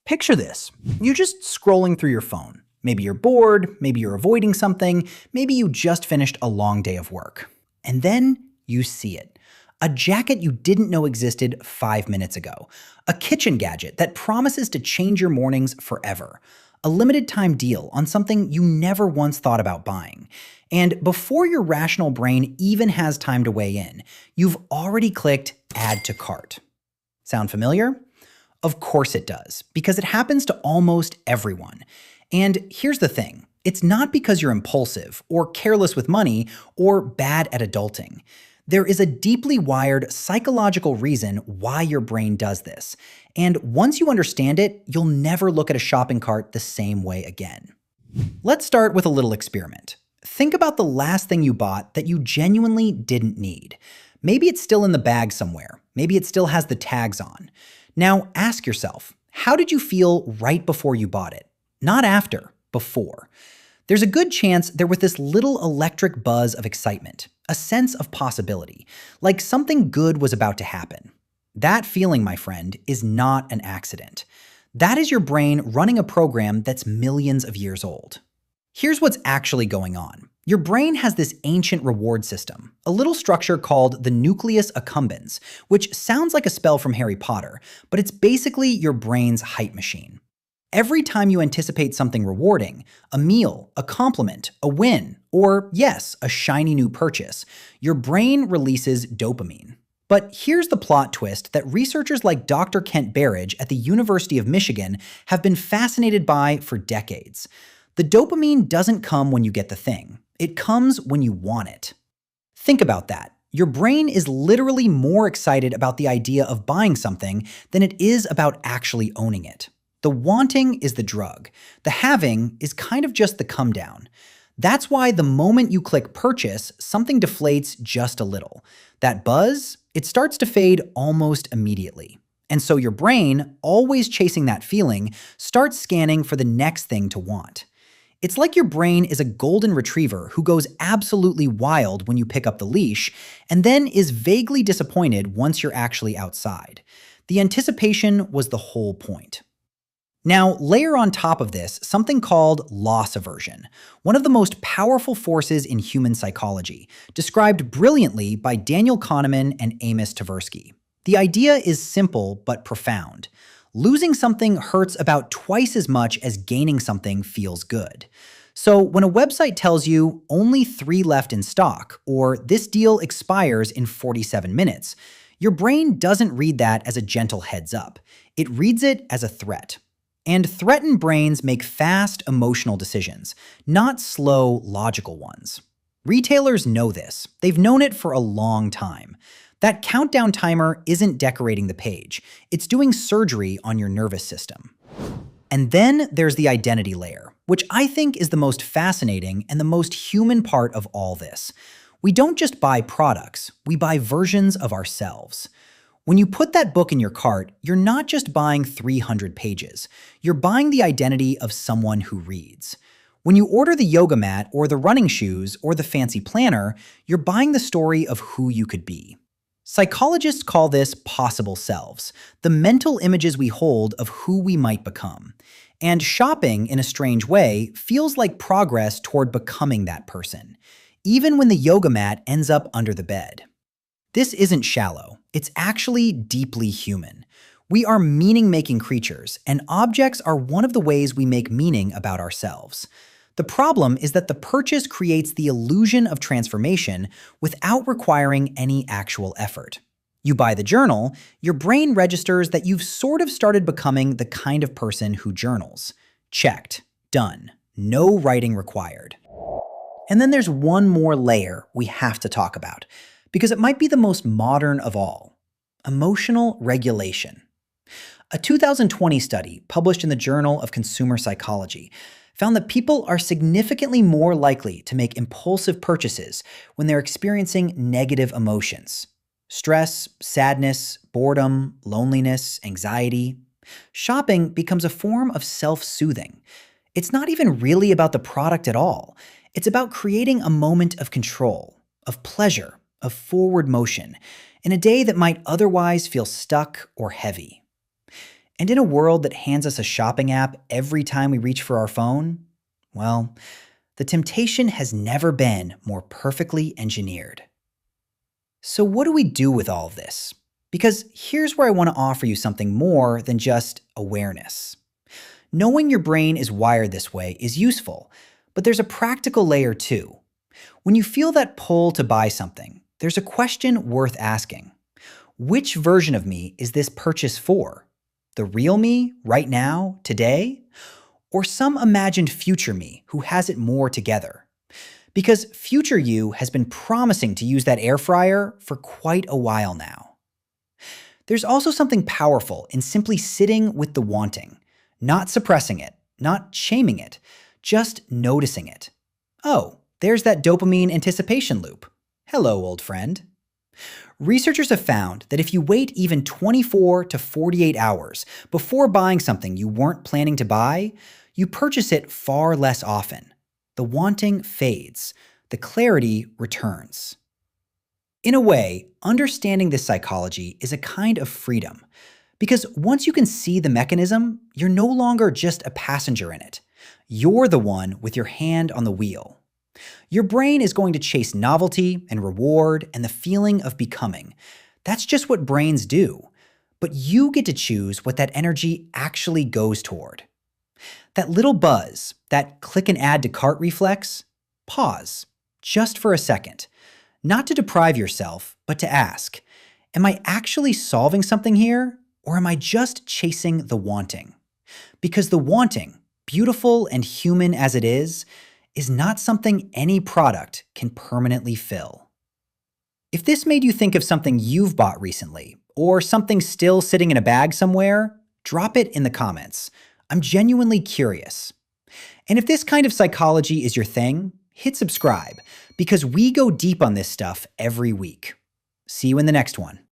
Picture this. You're just scrolling through your phone. Maybe you're bored, maybe you're avoiding something, maybe you just finished a long day of work. And then you see it. A jacket you didn't know existed 5 minutes ago. A kitchen gadget that promises to change your mornings forever. A limited time deal on something you never once thought about buying. And before your rational brain even has time to weigh in, you've already clicked Add to Cart. Sound familiar? Of course it does, because it happens to almost everyone. And here's the thing. It's not because you're impulsive, or careless with money, or bad at adulting. There is a deeply wired psychological reason why your brain does this. And once you understand it, you'll never look at a shopping cart the same way again. Let's start with a little experiment. Think about the last thing you bought that you genuinely didn't need. Maybe it's still in the bag somewhere. Maybe it still has the tags on. Now ask yourself, how did you feel right before you bought it? Not after, before. There's a good chance there was this little electric buzz of excitement, a sense of possibility, like something good was about to happen. That feeling, my friend, is not an accident. That is your brain running a program that's millions of years old. Here's what's actually going on. Your brain has this ancient reward system, a little structure called the nucleus accumbens, which sounds like a spell from Harry Potter, but it's basically your brain's hype machine. Every time you anticipate something rewarding, a meal, a compliment, a win, or yes, a shiny new purchase, your brain releases dopamine. But here's the plot twist that researchers like Dr. Kent Berridge at the University of Michigan have been fascinated by for decades. The dopamine doesn't come when you get the thing. It comes when you want it. Think about that. Your brain is literally more excited about the idea of buying something than it is about actually owning it. The wanting is the drug. The having is kind of just the come down. That's why the moment you click purchase, something deflates just a little. That buzz, it starts to fade almost immediately. And so your brain, always chasing that feeling, starts scanning for the next thing to want. It's like your brain is a golden retriever who goes absolutely wild when you pick up the leash, and then is vaguely disappointed once you're actually outside. The anticipation was the whole point. Now, layer on top of this something called loss aversion, one of the most powerful forces in human psychology, described brilliantly by Daniel Kahneman and Amos Tversky. The idea is simple but profound. Losing something hurts about twice as much as gaining something feels good. So when a website tells you only 3 left in stock, or this deal expires in 47 minutes, your brain doesn't read that as a gentle heads up. It reads it as a threat. And threatened brains make fast, emotional decisions, not slow, logical ones. Retailers know this. They've known it for a long time. That countdown timer isn't decorating the page. It's doing surgery on your nervous system. And then there's the identity layer, which I think is the most fascinating and the most human part of all this. We don't just buy products, we buy versions of ourselves. When you put that book in your cart, you're not just buying 300 pages. You're buying the identity of someone who reads. When you order the yoga mat or the running shoes or the fancy planner, you're buying the story of who you could be. Psychologists call this possible selves, the mental images we hold of who we might become. And shopping, in a strange way, feels like progress toward becoming that person, even when the yoga mat ends up under the bed. This isn't shallow. It's actually deeply human. We are meaning-making creatures, and objects are one of the ways we make meaning about ourselves. The problem is that the purchase creates the illusion of transformation without requiring any actual effort. You buy the journal, your brain registers that you've sort of started becoming the kind of person who journals. Checked. Done. No writing required. And then there's one more layer we have to talk about, because it might be the most modern of all. Emotional regulation. A 2020 study published in the Journal of Consumer Psychology found that people are significantly more likely to make impulsive purchases when they're experiencing negative emotions. Stress, sadness, boredom, loneliness, anxiety. Shopping becomes a form of self-soothing. It's not even really about the product at all. It's about creating a moment of control, of pleasure, of forward motion, in a day that might otherwise feel stuck or heavy. And in a world that hands us a shopping app every time we reach for our phone, well, the temptation has never been more perfectly engineered. So, what do we do with all of this? Because here's where I want to offer you something more than just awareness. Knowing your brain is wired this way is useful, but there's a practical layer too. When you feel that pull to buy something, there's a question worth asking. Which version of me is this purchase for? The real me, right now, today? Or some imagined future me who has it more together? Because future you has been promising to use that air fryer for quite a while now. There's also something powerful in simply sitting with the wanting, not suppressing it, not shaming it, just noticing it. Oh, there's that dopamine anticipation loop. Hello, old friend. Researchers have found that if you wait even 24 to 48 hours before buying something you weren't planning to buy, you purchase it far less often. The wanting fades. The clarity returns. In a way, understanding this psychology is a kind of freedom. Because once you can see the mechanism, you're no longer just a passenger in it. You're the one with your hand on the wheel. Your brain is going to chase novelty and reward and the feeling of becoming. That's just what brains do. But you get to choose what that energy actually goes toward. That little buzz, that click and add to cart reflex, pause, just for a second. Not to deprive yourself, but to ask, am I actually solving something here, or am I just chasing the wanting? Because the wanting, beautiful and human as it is not something any product can permanently fill. If this made you think of something you've bought recently, or something still sitting in a bag somewhere, drop it in the comments. I'm genuinely curious. And if this kind of psychology is your thing, hit subscribe, because we go deep on this stuff every week. See you in the next one.